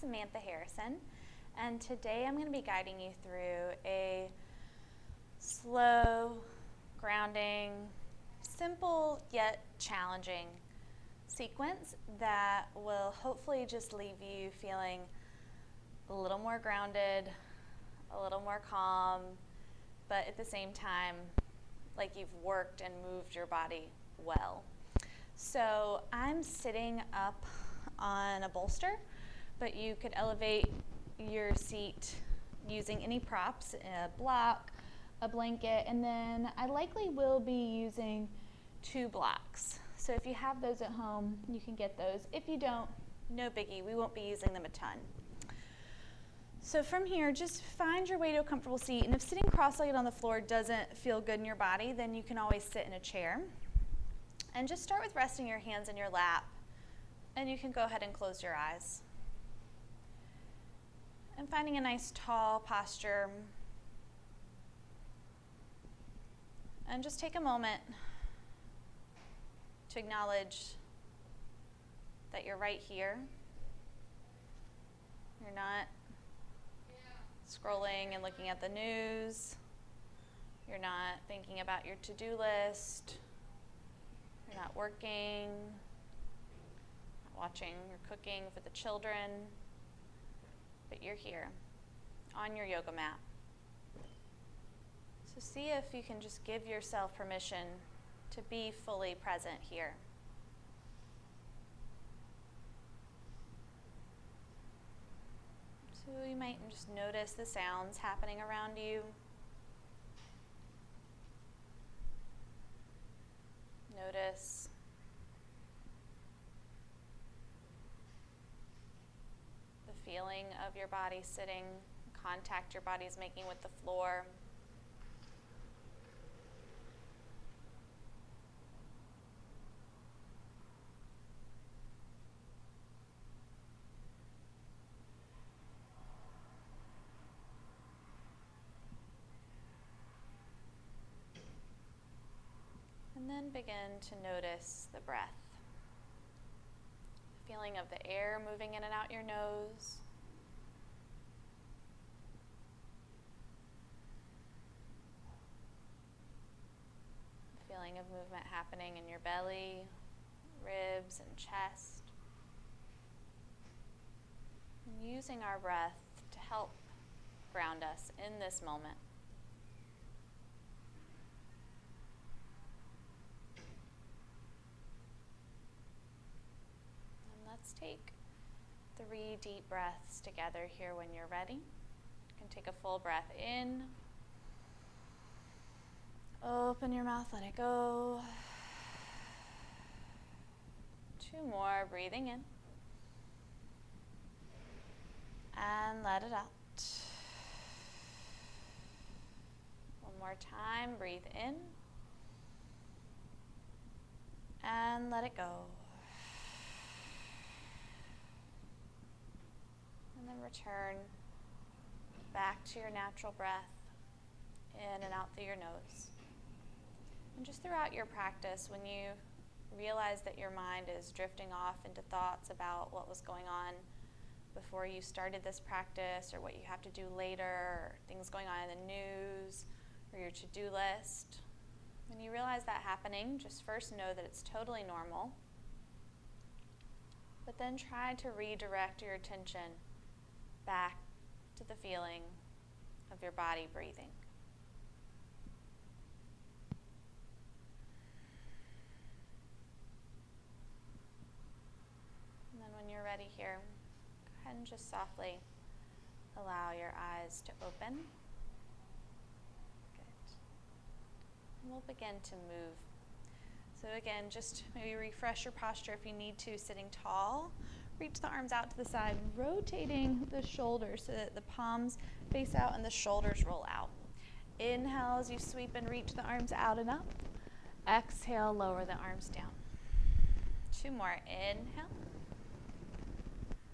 Samantha Harrison, and today I'm going to be guiding you through a slow, grounding, simple yet challenging sequence that will hopefully just leave you feeling a little more grounded, a little more calm, but at the same time like you've worked and moved your body well. So I'm sitting up on a bolster, but you could elevate your seat using any props, a block, a blanket, and then I likely will be using 2 blocks. So if you have those at home, you can get those. If you don't, no biggie, we won't be using them a ton. So from here, just find your way to a comfortable seat, and if sitting cross-legged on the floor doesn't feel good in your body, then you can always sit in a chair. And just start with resting your hands in your lap, and you can go ahead and close your eyes. And finding a nice tall posture. And just take a moment to acknowledge that you're right here. You're not scrolling and looking at the news. You're not thinking about your to-do list. You're not working, not watching or cooking for the children, but you're here on your yoga mat. So see if you can just give yourself permission to be fully present here. So you might just notice the sounds happening around you. Notice the feeling of your body sitting, contact your body is making with the floor. And then begin to notice the breath. The feeling of the air moving in and out your nose. The feeling of movement happening in your belly, ribs, and chest. And using our breath to help ground us in this moment. Let's take 3 deep breaths together here when you're ready. You can take a full breath in. Open your mouth, let it go. 2 more, breathing in. And let it out. 1 more time, breathe in. And let it go. And then return back to your natural breath, in and out through your nose. And just throughout your practice, when you realize that your mind is drifting off into thoughts about what was going on before you started this practice, or what you have to do later, or things going on in the news, or your to-do list, when you realize that happening, just first know that it's totally normal, but then try to redirect your attention back to the feeling of your body breathing. And then when you're ready here, go ahead and just softly allow your eyes to open. Good. And we'll begin to move. So again, just maybe refresh your posture if you need to, sitting tall. Reach the arms out to the side, rotating the shoulders so that the palms face out and the shoulders roll out. Inhale as you sweep and reach the arms out and up. Exhale, lower the arms down. 2 more. Inhale.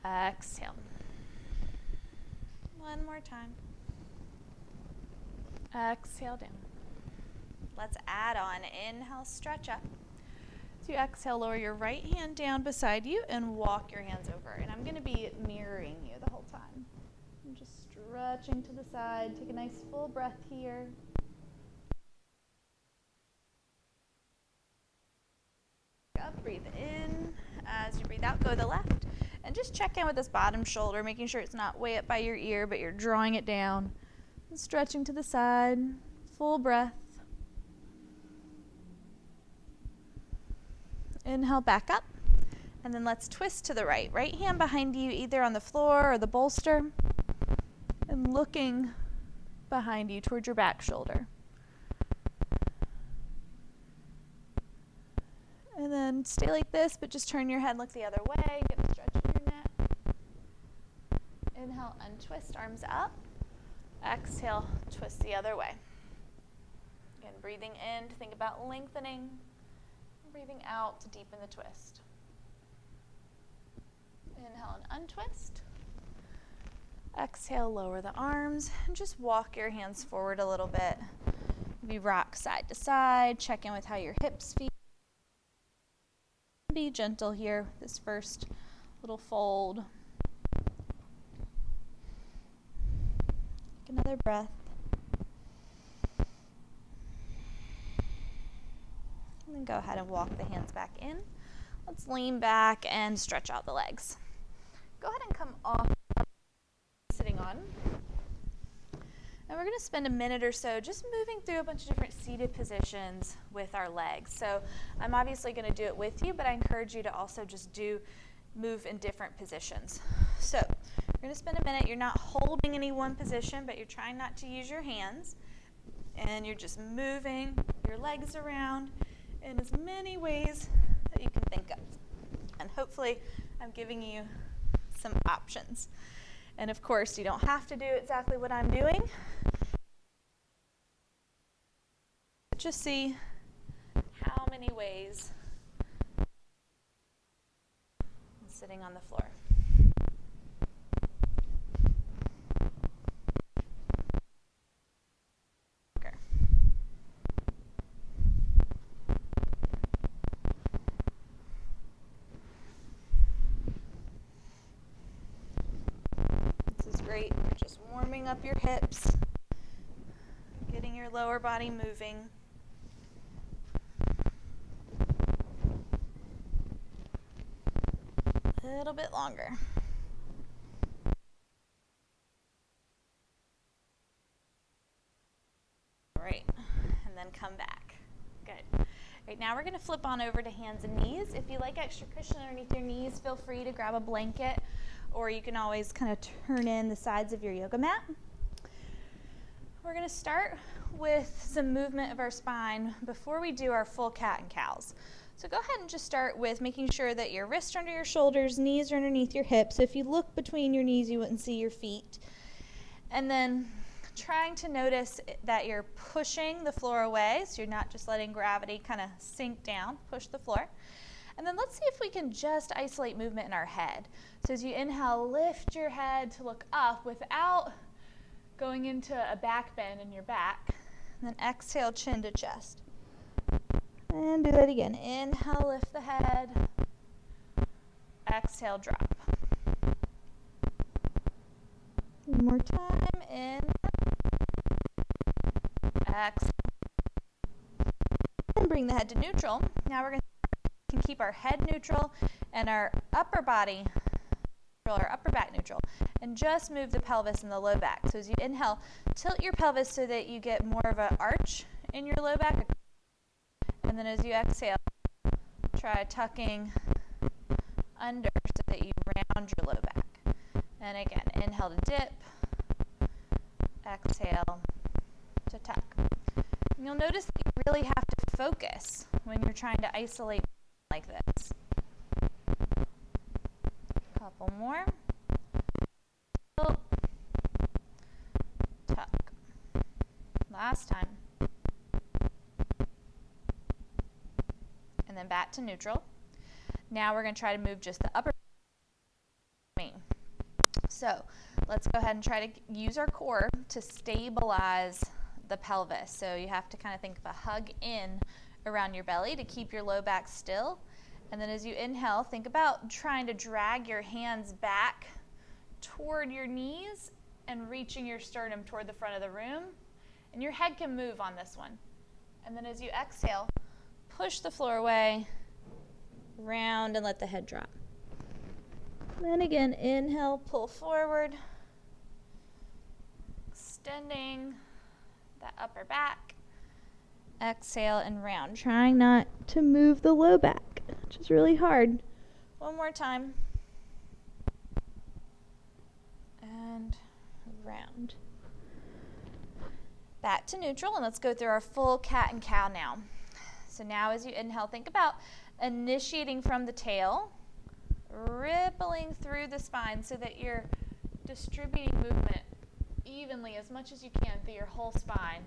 Exhale. 1 more time. Exhale down. Let's add on. Inhale, stretch up. So you exhale, lower your right hand down beside you and walk your hands over. And I'm going to be mirroring you the And just stretching to the side. Take a nice full breath here. Up, breathe in. As you breathe out, go to the left. And just check in with this bottom shoulder, making sure it's not way up by your ear, but you're drawing it down. And stretching to the side. Full breath. Inhale back up. And then let's twist to the right. Right hand behind you, either on the floor or the bolster. And looking behind you towards your back shoulder. And then stay like this, but just turn your head, look the other way. Get a stretch in your neck. Inhale, untwist, arms up. Exhale, twist the other way. Again, breathing in to think about lengthening. Breathing out to deepen the twist. Inhale and untwist. Exhale, lower the arms, and just walk your hands forward a little bit. Maybe rock side to side. Check in with how your hips feel. Be gentle here, this first little fold. Take another breath. And then go ahead and walk the hands back in. Let's lean back and stretch out the legs. Go ahead and come off sitting on. And we're going to spend a minute or so just moving through a bunch of different seated positions with our legs. So I'm obviously going to do it with you, but I encourage you to also just move in different positions. So you're going to spend a minute. You're not holding any one position, but you're trying not to use your hands. And you're just moving your legs around in as many ways that you can think of. And hopefully I'm giving you some options. And of course, you don't have to do exactly what I'm doing. But just see how many ways I'm sitting on the floor. Okay. This is great. You're just warming up your hips, getting your lower body moving. A little bit longer. All right, and then come back. Good. Right, now we're going to flip on over to hands and knees. If you like extra cushion underneath your knees, feel free to grab a blanket, or you can always kind of turn in the sides of your yoga mat. We're going to start with some movement of our spine before we do our full cat and cows. So go ahead and just start with making sure that your wrists are under your shoulders, knees are underneath your hips. So if you look between your knees, you wouldn't see your feet. And then trying to notice that you're pushing the floor away, so you're not just letting gravity kind of sink down, push the floor. And then let's see if we can just isolate movement in our head. So as you inhale, lift your head to look up without going into a back bend in your back. And then exhale, chin to chest. And do that again. Inhale, lift the head. Exhale, drop. One more time. In. Exhale. And bring the head to neutral. Now we're going to keep our head neutral and our upper body neutral, or upper back neutral. And just move the pelvis and the low back. So as you inhale, tilt your pelvis so that you get more of an arch in your low back. And then as you exhale, try tucking under so that you round your low back. And again, inhale to dip, exhale to tuck. And you'll notice that you really have to focus when you're trying to isolate like this. Couple more. Tuck. Last time. And then back to neutral. Now we're going to try to move just the upper body. So let's go ahead and try to use our core to stabilize the pelvis. So you have to kind of think of a hug in around your belly to keep your low back still. And then as you inhale, think about trying to drag your hands back toward your knees and reaching your sternum toward the front of the room. And your head can move on this one. And then as you exhale, push the floor away, round, and let the head drop. Then again, inhale, pull forward, extending that upper back. Exhale and round, trying not to move the low back, which is really hard. One more time. And round. Back to neutral, and let's go through our full cat and cow now. So now as you inhale, think about initiating from the tail, rippling through the spine so that you're distributing movement evenly as much as you can through your whole spine,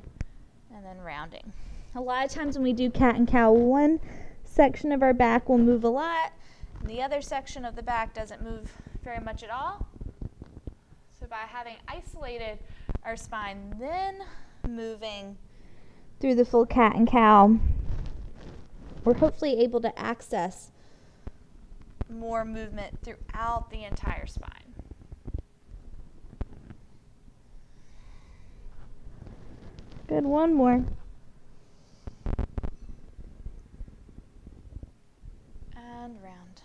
and then rounding. A lot of times when we do cat and cow, one section of our back will move a lot, and the other section of the back doesn't move very much at all. So by having isolated our spine, then moving through the full cat and cow, we're hopefully able to access more movement throughout the entire spine. Good, one more. And round.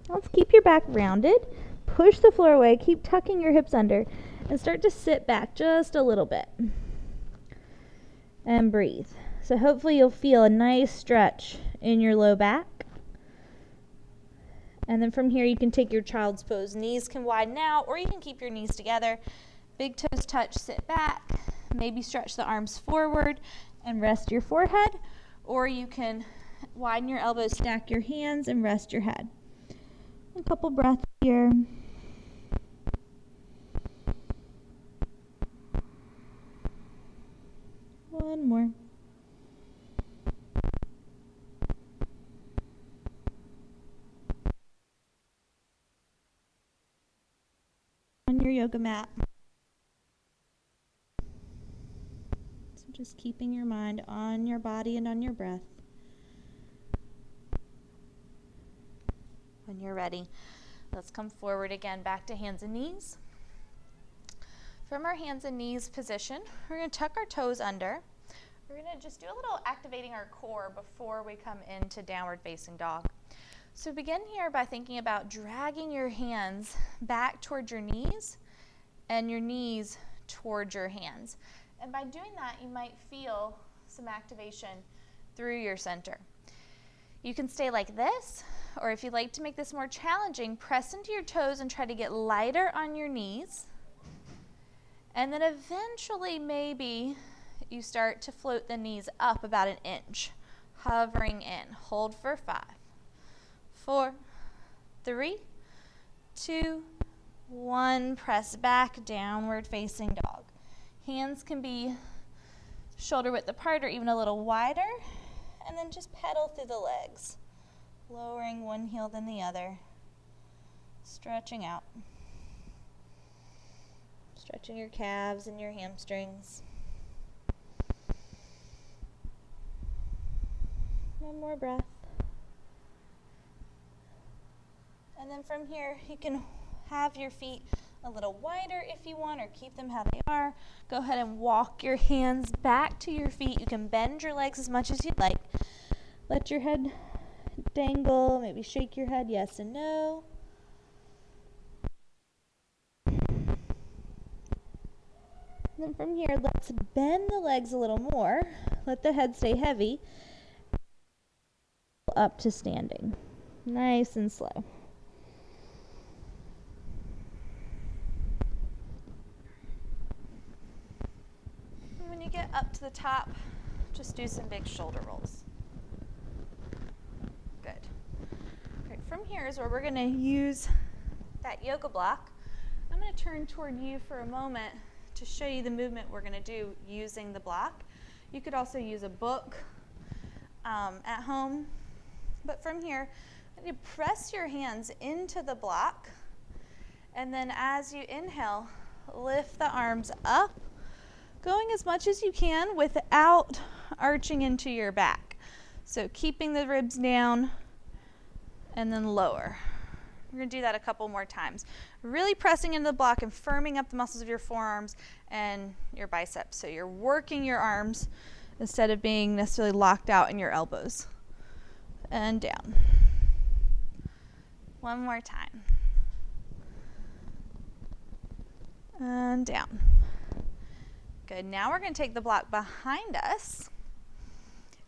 Let's keep your back rounded. Push the floor away, keep tucking your hips under, and start to sit back just a little bit. And breathe. So hopefully you'll feel a nice stretch in your low back. And then from here you can take your child's pose. Knees can widen out, or you can keep your knees together. Big toes touch, sit back. Maybe stretch the arms forward and rest your forehead. Or you can widen your elbows, stack your hands, and rest your head. A couple breaths here. One more. On your yoga mat. So just keeping your mind on your body and on your breath. When you're ready, let's come forward again, back to hands and knees. From our hands and knees position, we're going to tuck our toes under. We're going to just do a little activating our core before we come into downward facing dog. So begin here by thinking about dragging your hands back towards your knees and your knees towards your hands. And by doing that, you might feel some activation through your center. You can stay like this, or if you'd like to make this more challenging, press into your toes and try to get lighter on your knees. And then eventually maybe you start to float the knees up about an inch, hovering in. Hold for 5, 4, 3, 2, 1. Press back, downward facing dog. Hands can be shoulder width apart or even a little wider. And then just pedal through the legs, lowering one heel than the other, stretching out. Stretching your calves and your hamstrings. One more breath. And then from here, you can have your feet a little wider if you want, or keep them how they are. Go ahead and walk your hands back to your feet. You can bend your legs as much as you'd like. Let your head dangle, maybe shake your head yes and no. And then from here, let's bend the legs a little more. Let the head stay heavy. Up to standing. Nice and slow. And when you get up to the top, just do some big shoulder rolls. Good. Right, from here is where we're going to use that yoga block. I'm going to turn toward you for a moment to show you the movement we're going to do using the block. You could also use a book at home. But from here, you press your hands into the block, and then as you inhale, lift the arms up, going as much as you can without arching into your back. So keeping the ribs down, and then lower. We're going to do that a couple more times. Really pressing into the block and firming up the muscles of your forearms and your biceps. So you're working your arms instead of being necessarily locked out in your elbows. And down. One more time. And down. Good. Now we're going to take the block behind us.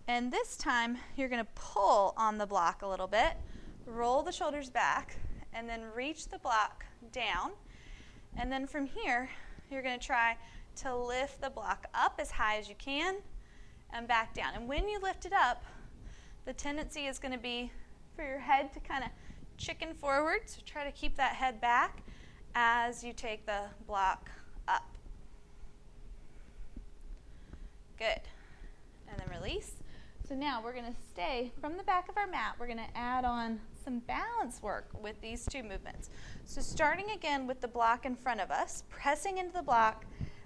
And this time you're going to pull on the block a little bit. Roll the shoulders back. And then reach the block down. And then from here, you're going to try to lift the block up as high as you can and back down. And when you lift it up, the tendency is going to be for your head to kind of chicken forward. So try to keep that head back as you take the block up. Good. And then release. So now we're going to stay from the back of our mat. We're going to add on some balance work with these two movements. So starting again with the block in front of us, pressing into the block,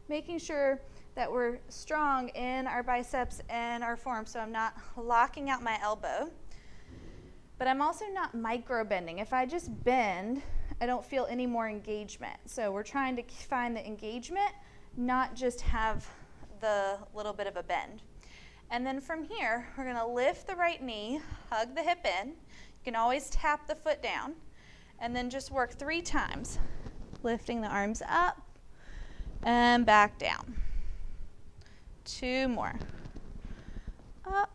making sure that we're strong in our biceps and our forearms, so I'm not locking out my elbow. But I'm also not micro bending. If I just bend, I don't feel any more engagement. So we're trying to find the engagement, not just have the little bit of a bend. And then from here, we're going to lift the right knee, hug the hip in. You can always tap the foot down, and then just work 3 times, lifting the arms up and back down. 2 more. Up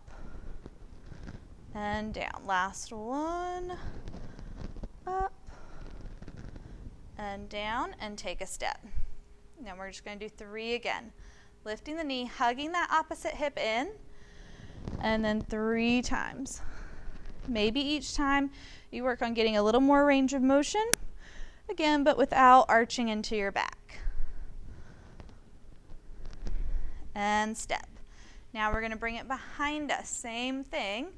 and down. Last one. Up and down, and take a step. Now we're just going to do 3 again. Lifting the knee, hugging that opposite hip in, and then 3 times. Maybe each time you work on getting a little more range of motion, again, but without arching into your back. And step. Now we're going to bring it behind us. Same thing.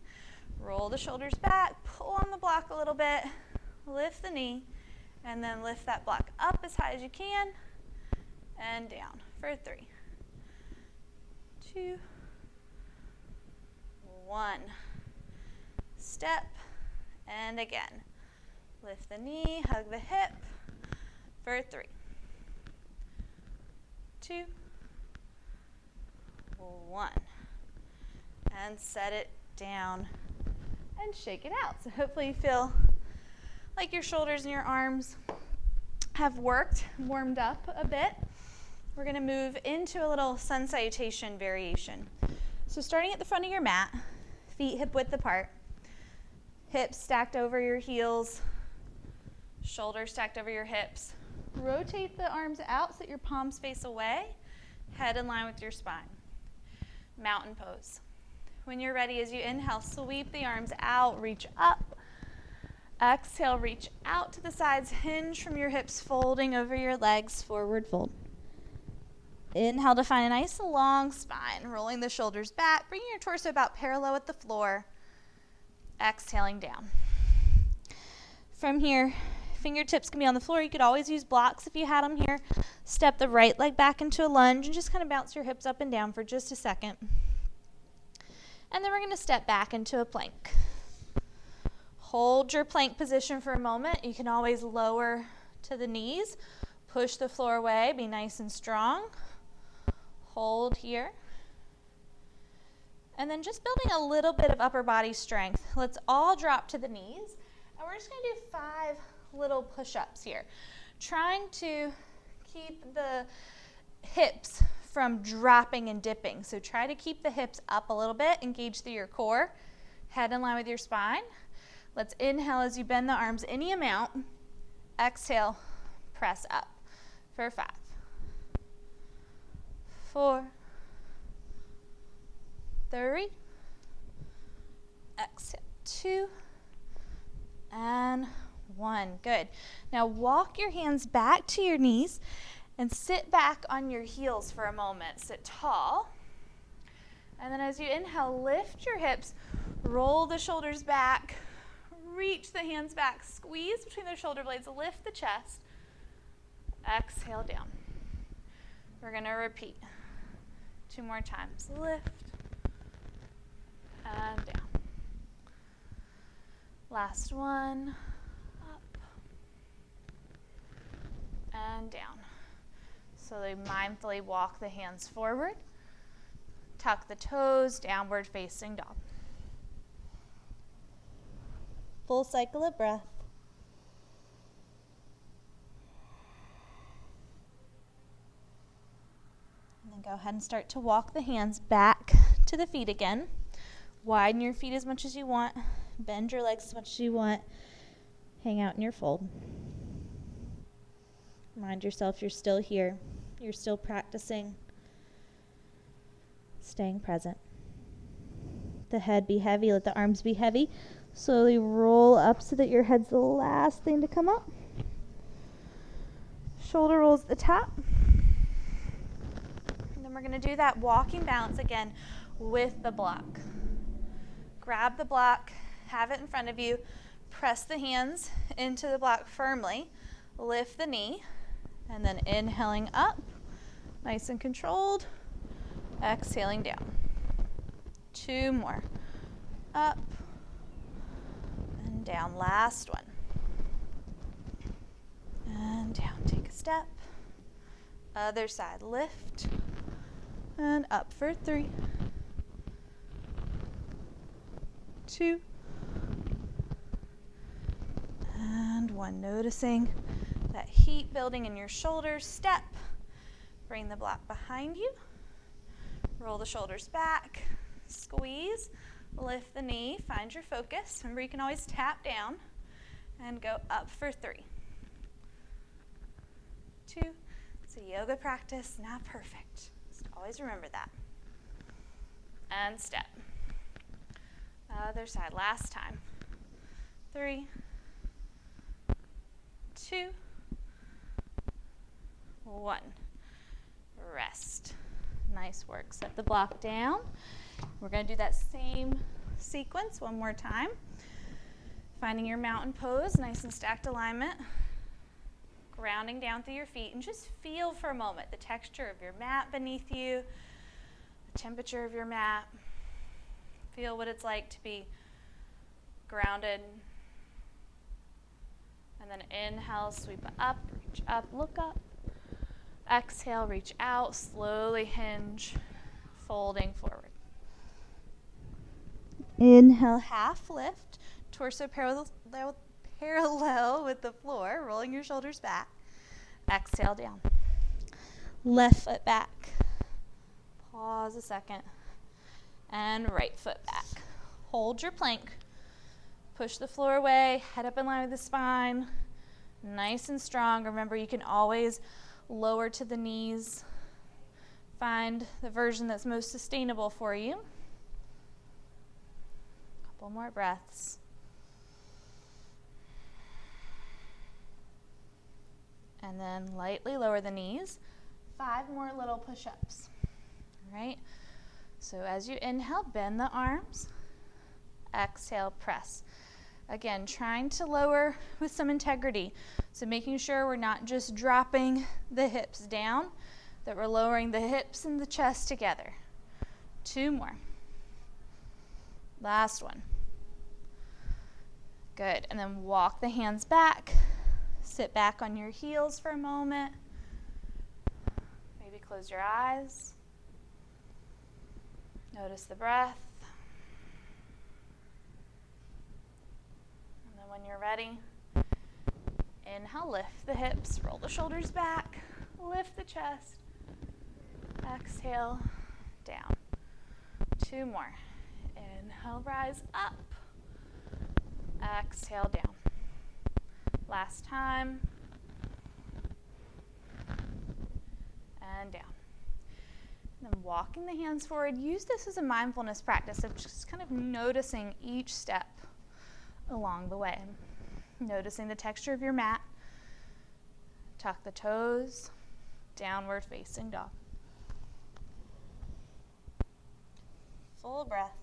Roll the shoulders back, pull on the block a little bit, lift the knee, and then lift that block up as high as you can, and down for 3, 2, 1. Step, and again. Lift the knee, hug the hip for 3, 2, 1. And set it down and shake it out. So hopefully you feel like your shoulders and your arms have warmed up a bit. We're going to move into a little sun salutation variation. So starting at the front of your mat, feet hip width apart, hips stacked over your heels, shoulders stacked over your hips. Rotate the arms out so that your palms face away, head in line with your spine. Mountain pose. When you're ready, as you inhale, sweep the arms out, reach up. Exhale, reach out to the sides, hinge from your hips, folding over your legs, forward fold. Inhale to find a nice long spine, rolling the shoulders back, bringing your torso about parallel with the floor. Exhaling down. From here, fingertips can be on the floor. You could always use blocks if you had them here. Step the right leg back into a lunge and just kind of bounce your hips up and down for just a second. And then we're going to step back into a plank. Hold your plank position for a moment. You can always lower to the knees. Push the floor away. Be nice and strong. Hold here. And then just building a little bit of upper body strength. Let's all drop to the knees. And we're just going to do 5 little push-ups here. Trying to keep the hips from dropping and dipping. So try to keep the hips up a little bit, engage through your core, head in line with your spine. Let's inhale as you bend the arms any amount. Exhale, press up for 5, 4, 3, exhale, 2, and 1. Good. Now walk your hands back to your knees and sit back on your heels for a moment. Sit tall. And then as you inhale, lift your hips, roll the shoulders back, reach the hands back, squeeze between the shoulder blades, lift the chest, exhale down. We're going to repeat 2 more times. Lift and down. Last one. Up and down. Slowly, mindfully walk the hands forward. Tuck the toes, downward facing dog. Full cycle of breath. And then go ahead and start to walk the hands back to the feet again. Widen your feet as much as you want. Bend your legs as much as you want. Hang out in your fold. Remind yourself you're still here. You're still practicing. Staying present. The head be heavy. Let the arms be heavy. Slowly roll up so that your head's the last thing to come up. Shoulder rolls at the top. And then we're going to do that walking balance again with the block. Grab the block, have it in front of you, press the hands into the block firmly, lift the knee, and then inhaling up, nice and controlled, exhaling down. 2 more. Up and down. Last one. And down. Take a step. Other side. Lift and up for 3, 2, and 1. Noticing that heat building in your shoulders. Step. Bring the block behind you. Roll the shoulders back. Squeeze. Lift the knee. Find your focus. Remember, you can always tap down and go up for 3, 2. It's a yoga practice, not perfect. Just always remember that. And step. Other side. Last time. 3, 2, 1. Rest. Nice work. Set the block down. We're going to do that same sequence one more time. Finding your mountain pose, nice and stacked alignment. Grounding down through your feet, and just feel for a moment the texture of your mat beneath you, the temperature of your mat. Feel what it's like to be grounded. And then inhale, sweep it up, reach up, look up. Exhale, reach out, slowly hinge, folding forward. Inhale, half lift, torso parallel with the floor, rolling your shoulders back. Exhale, down. Left foot back. Pause a second. And right foot back. Hold your plank. Push the floor away, head up in line with the spine. Nice and strong. Remember, you can always lower to the knees. Find the version that's most sustainable for you. Couple more breaths. And then lightly lower the knees. 5 more little push-ups. All right? So as you inhale, bend the arms. Exhale, press. Again, trying to lower with some integrity. So making sure we're not just dropping the hips down, that we're lowering the hips and the chest together. 2 more. Last one. Good. And then walk the hands back. Sit back on your heels for a moment. Maybe close your eyes. Notice the breath. And then when you're ready, inhale, lift the hips, roll the shoulders back, lift the chest. Exhale, down. 2 more. Inhale, rise up. Exhale, down. Last time. And down. And then walking the hands forward. Use this as a mindfulness practice of just kind of noticing each step along the way. Noticing the texture of your mat. Tuck the toes. Downward facing dog. Full breath.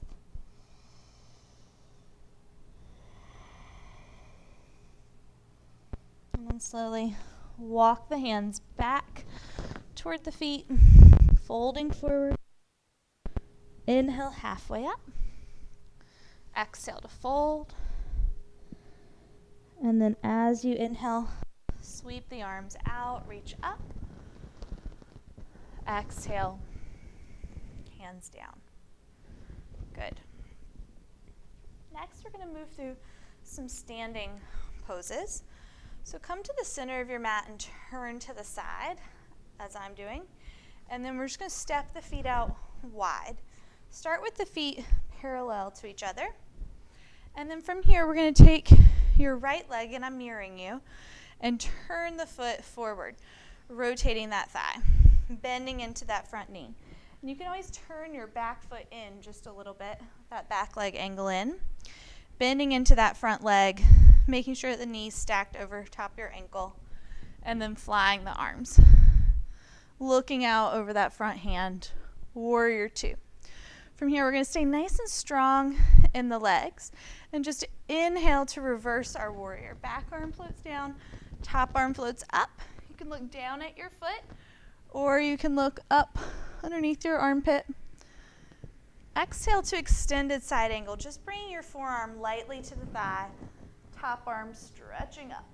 And then slowly walk the hands back toward the feet, folding forward. Inhale, halfway up. Exhale to fold. And then as you inhale, Sweep the arms out, reach up. Exhale, hands down. Good. Next, we're going to move through some standing poses. So come to the center of your mat and turn to the side, as I'm doing. And then we're just going to step the feet out wide. Start with the feet parallel to each other. And then from here, we're going to take your right leg, and I'm mirroring you, and turn the foot forward, rotating that thigh, bending into that front knee. And you can always turn your back foot in just a little bit, that back leg angle in, bending into that front leg, making sure that the knee's stacked over top of your ankle, and then flying the arms. Looking out over that front hand, warrior two. From here, we're going to stay nice and strong in the legs, and just inhale to reverse our warrior. Back arm floats down, top arm floats up. You can look down at your foot, or you can look up underneath your armpit. Exhale to extended side angle, just bringing your forearm lightly to the thigh, top arm stretching up.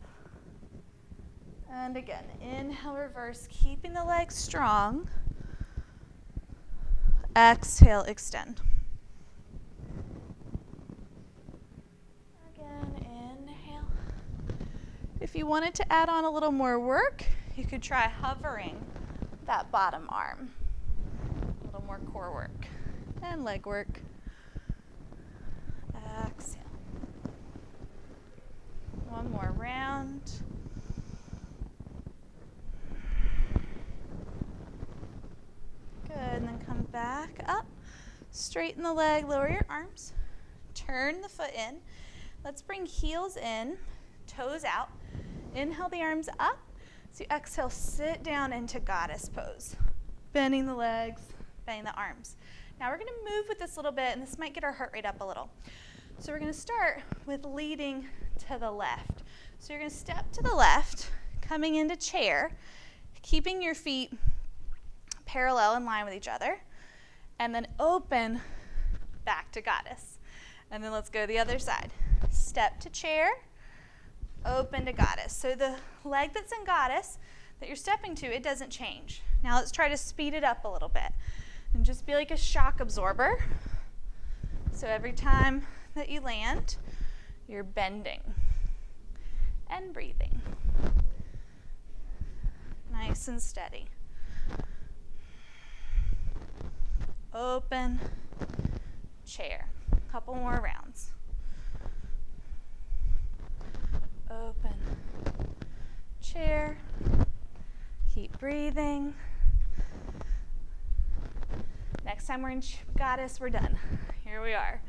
And again, inhale, reverse, keeping the legs strong. Exhale, extend. Again, inhale. If you wanted to add on a little more work, you could try hovering that bottom arm. A little more core work and leg work. Exhale. One more round. Good, and then come back up. Straighten the leg, lower your arms. Turn the foot in. Let's bring heels in, toes out. Inhale the arms up. So you exhale, sit down into goddess pose. Bending the legs, bending the arms. Now we're going to move with this a little bit, and this might get our heart rate up a little. So we're going to start with leading to the left. So you're going to step to the left, coming into chair, keeping your feet parallel in line with each other, and then open back to goddess. And then let's go the other side. Step to chair, open to goddess. So the leg that's in goddess that you're stepping to, it doesn't change. Now let's try to speed it up a little bit and just be like a shock absorber. So every time that you land, you're bending and breathing. Nice and steady. Open, chair. Couple more rounds. Open, chair. Keep breathing. Next time we're in goddess, we're done. Here we are.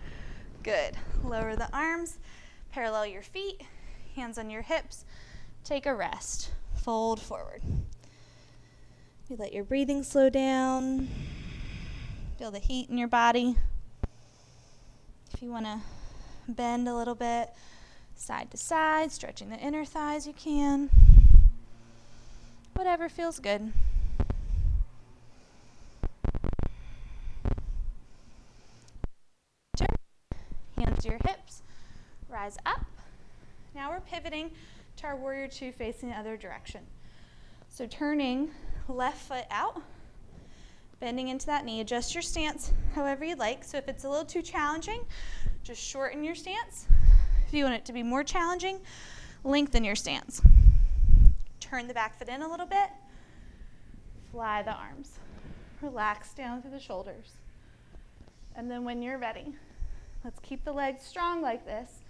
Good. Lower the arms, parallel your feet, hands on your hips. Take a rest. Fold forward. You let your breathing slow down. Feel the heat in your body. If you want to bend a little bit, side to side, stretching the inner thighs, you can. Whatever feels good. Hands to your hips, rise up. Now we're pivoting to our warrior two facing the other direction. So turning left foot out, bending into that knee. Adjust your stance however you like. So if it's a little too challenging, just shorten your stance. If you want it to be more challenging, lengthen your stance. Turn the back foot in a little bit. Fly the arms. Relax down through the shoulders. And then when you're ready, let's keep the legs strong like this.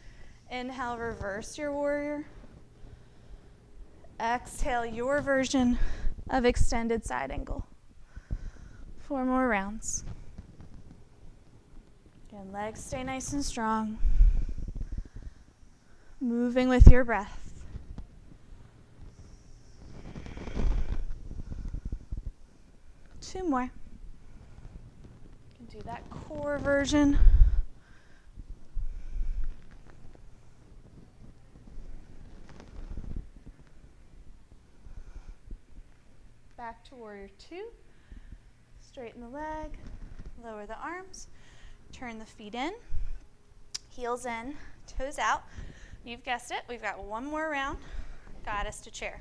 Inhale, reverse your warrior. Exhale, your version of extended side angle. 4 more rounds. Again, legs stay nice and strong. Moving with your breath. Two more. You can do that core version. Back to warrior two. Straighten the leg, lower the arms, turn the feet in, heels in, toes out. You've guessed it, we've got one more round. goddess to chair.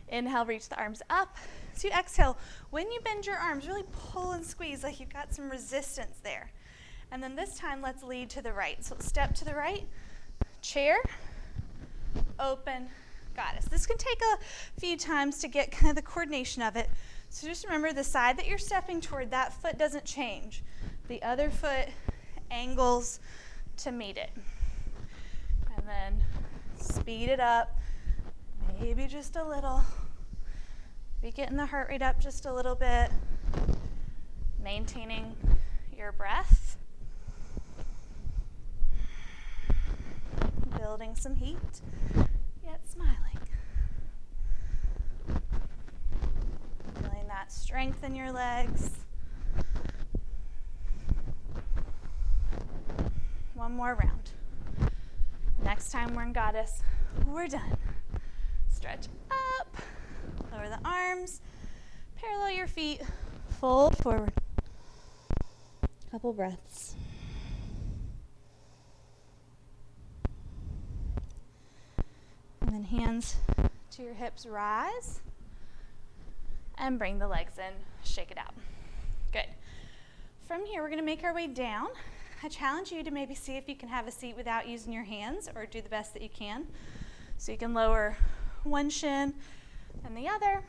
Inhale, reach the arms up. So you exhale. When you bend your arms, really pull and squeeze like you've got some resistance there. And then this time, let's lead to the right. So step to the right, chair, open, goddess. This can take a few times to get kind of the coordination of it. So just remember the side that you're stepping toward, that foot doesn't change. The other foot angles to meet it. And then speed it up, maybe just a little. Be getting the heart rate up just a little bit. Maintaining your breath. Building some heat, yet smiling. Feeling that strength in your legs. One more round. Next time we're in goddess, we're done. Stretch up, lower the arms, parallel your feet, fold forward. Couple breaths. And then hands to your hips, rise. And bring the legs in, shake it out. Good. From here, we're going to make our way down. I challenge you to maybe see if you can have a seat without using your hands, or do the best that you can. So you can lower one shin and the other,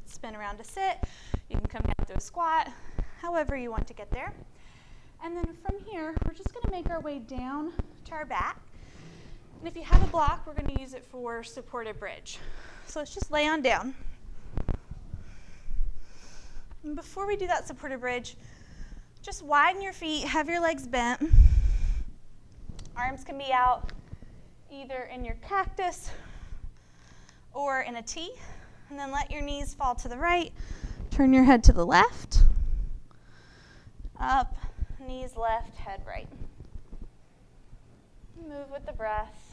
spin around to sit. You can come down to a squat, however you want to get there. And then from here, we're just going to make our way down to our back. And if you have a block, we're going to use it for supported bridge. So let's just lay on down. And before we do that supported bridge, just widen your feet, have your legs bent. Arms can be out either in your cactus or in a T. And then let your knees fall to the right. Turn your head to the left. Up, knees left, head right. Move with the breath.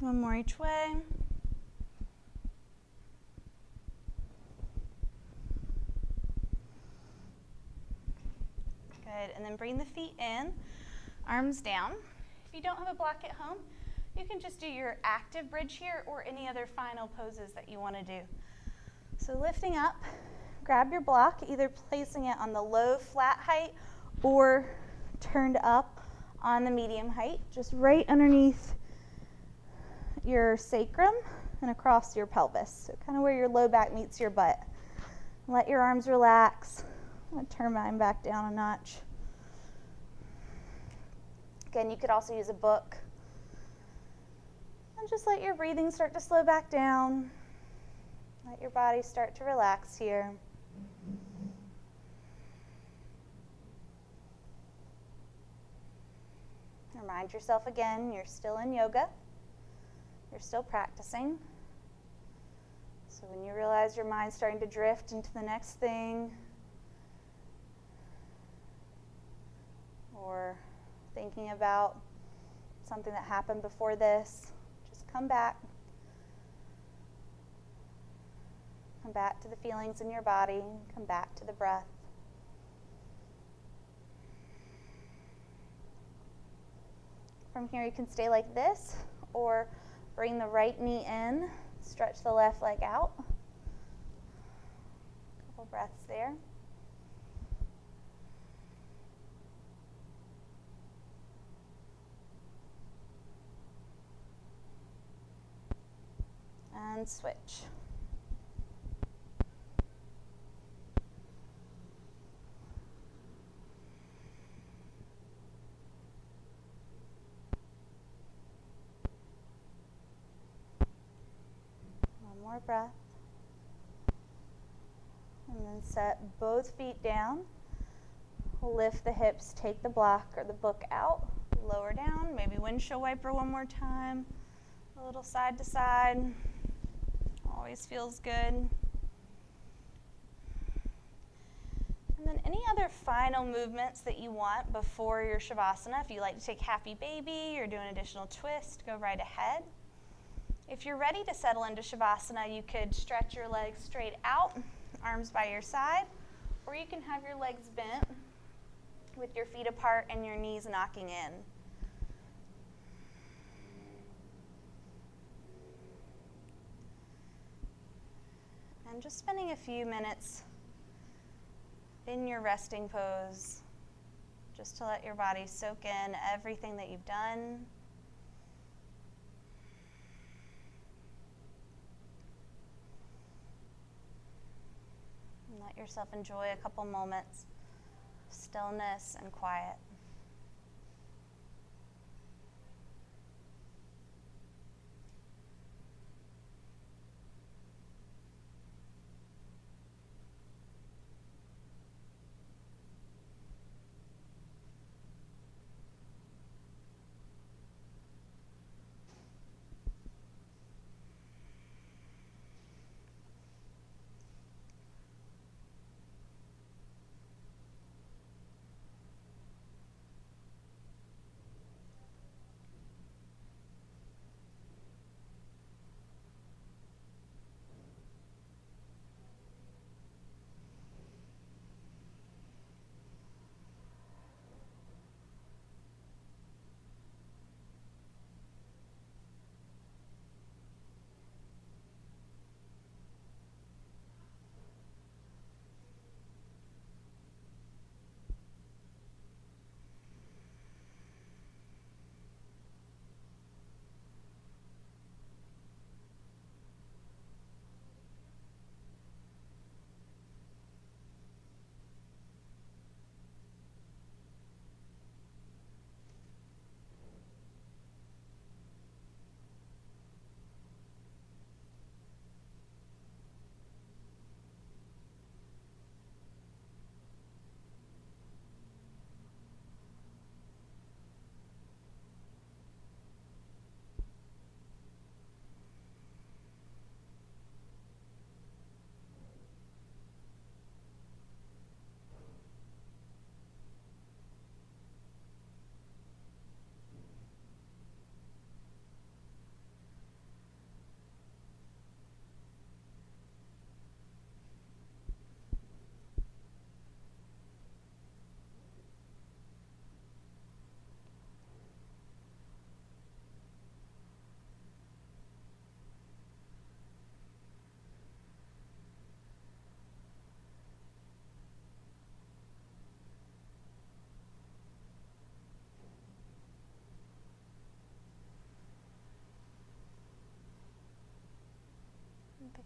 One more each way. Good, and then bring the feet in, arms down. If you don't have a block at home, you can just do your active bridge here or any other final poses that you want to do. So lifting up, grab your block, either placing it on the low flat height or turned up on the medium height, just right underneath your sacrum and across your pelvis, so kind of where your low back meets your butt. Let your arms relax. I'm going to turn mine back down a notch. Again, you could also use a book. And just let your breathing start to slow back down. Let your body start to relax here. Remind yourself again, you're still in yoga. You're still practicing. So when you realize your mind's starting to drift into the next thing, or thinking about something that happened before this, just come back. Come back to the feelings in your body. Come back to the breath. From here, you can stay like this, or bring the right knee in, stretch the left leg out. Couple breaths there. And switch. More breath. And then set both feet down. Lift the hips, take the block or the book out, lower down, maybe windshield wiper one more time. A little side to side. Always feels good. And And then any other final movements that you want before your Shavasana. If you like to take happy baby or do an additional twist, go right ahead. If you're ready to settle into Shavasana, you could stretch your legs straight out, arms by your side, or you can have your legs bent with your feet apart and your knees knocking in. And just spending a few minutes in your resting pose, just to let your body soak in everything that you've done. And let yourself enjoy a couple moments of stillness and quiet.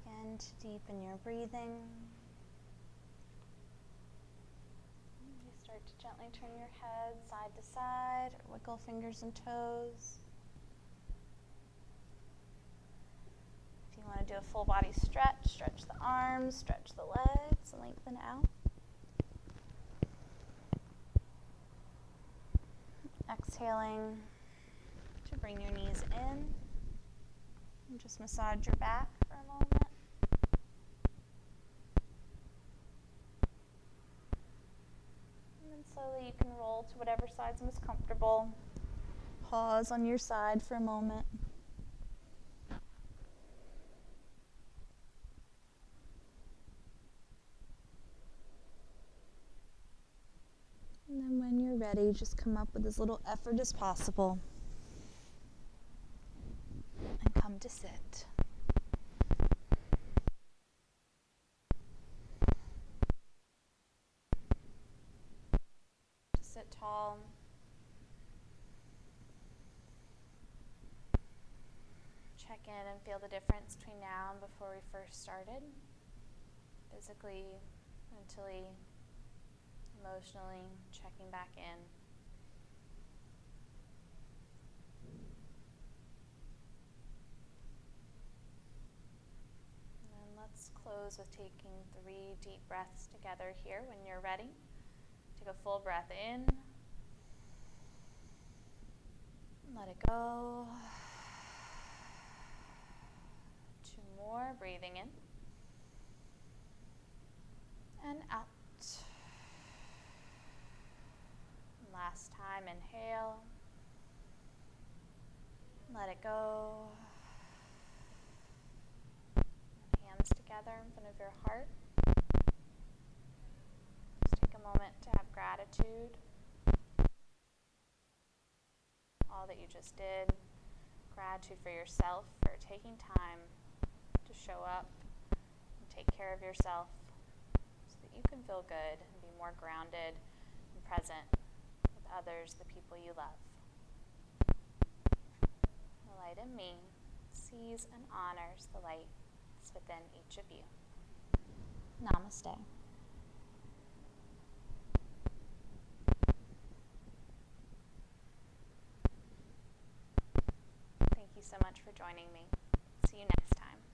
Begin to deepen your breathing. You start to gently turn your head side to side or wiggle fingers and toes. If you want to do a full body stretch, stretch the arms, stretch the legs, and lengthen out. Exhaling to bring your knees in. And just massage your back for a moment. And then slowly you can roll to whatever side's most comfortable. Pause on your side for a moment. And then when you're ready, just come up with as little effort as possible. And come to sit. Just sit tall. Check in and feel the difference between now and before we first started. Physically, mentally, emotionally, checking back in. And let's close with taking 3 deep breaths together here when you're ready. Take a full breath in. Let it go. 2 more, breathing in. And out. Let it go. Hands together in front of your heart. Just take a moment to have gratitude. All that you just did. Gratitude for yourself for taking time to show up and take care of yourself so that you can feel good and be more grounded and present with others, the people you love. The light in me sees and honors the light that's within each of you. Namaste. Thank you so much for joining me. See you next time.